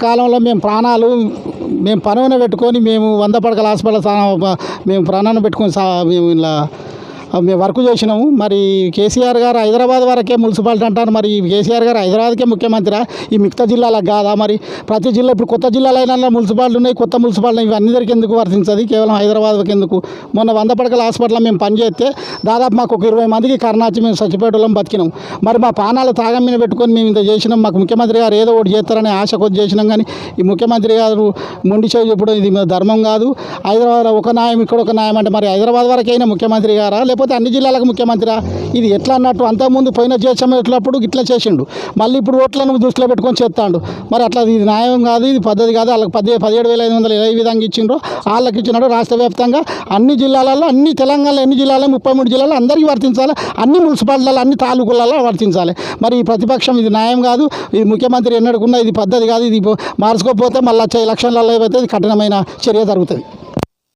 కాలంలో మేము పనున పెట్టుకొని మేము 100 పడకల హాస్పిటల్ మేము ప్రాణాన్ని పెట్టుకొని మేము ఇలా మేము వర్క్ చేసినాము. మరి కేసీఆర్ గారు హైదరాబాద్ వరకే మున్సిపాలిటీ అంటారు. మరి కేసీఆర్ గారు హైదరాబాద్కే ముఖ్యమంత్రి ఈ మిగతా జిల్లాలకు కాదా? మరి ప్రతి జిల్లా ఇప్పుడు కొత్త జిల్లాలైనా మున్సిపాలిటీ ఉన్నాయి, కొత్త మున్సిపాలిటీ ఇవి అందరికీ ఎందుకు వర్తించదు? కేవలం హైదరాబాద్కి ఎందుకు? మొన్న 100 పడకల హాస్పిటల్లో మేము పనిచేస్తే దాదాపు మాకు ఒక 20 మందికి కరోనా వచ్చి మేము చచ్చిపోయేటోళ్ళం బతికినాం. మరి మా ప్రాణాలు తాగం మీద పెట్టుకొని మేము ఇంత చేసినాం. మాకు ముఖ్యమంత్రి గారు ఏదో ఒకటి చేస్తారని ఆశ కొద్ది చేసినాం. కానీ ఈ ముఖ్యమంత్రి గారు మొండి చేయి చెప్పడం ఇది ధర్మం కాదు. హైదరాబాద్ ఒక న్యాయం, ఇక్కడ ఒక న్యాయం అంటే మరి హైదరాబాద్ వరకైనా ముఖ్యమంత్రి గారా, లేకపోతే అన్ని జిల్లాలకు ముఖ్యమంత్రి? ఇది ఎట్లా అన్నట్టు? అంతకుముందు పోయిన చేసినప్పుడు ఇట్లా చేసిండు, మళ్ళీ ఇప్పుడు ఓట్లను దృష్టిలో పెట్టుకొని చేస్తాడు. మరి అట్లా ఇది న్యాయం కాదు, ఇది పద్ధతి కాదు. వాళ్ళకి 17,500 ఏ విధంగా ఇచ్చిండ్రో వాళ్ళకి ఇచ్చినాడు. రాష్ట్ర వ్యాప్తంగా అన్ని జిల్లాలలో, అన్ని తెలంగాణలో ఎన్ని జిల్లాలో 33 జిల్లాలో అందరికీ వర్తించాలి. అన్ని మున్సిపాలిటీలలో, అన్ని తాలూకులలో వర్తించాలి. మరి ఈ ప్రతిపక్షం ఇది న్యాయం కాదు, ఇది ముఖ్యమంత్రి ఎన్నడుకున్నా ఇది పద్ధతి కాదు. ఇది మార్చుకోకపోతే మళ్ళీ వచ్చే ఎలక్షన్లలో అయితే ఇది కఠినమైన చర్య జరుగుతుంది.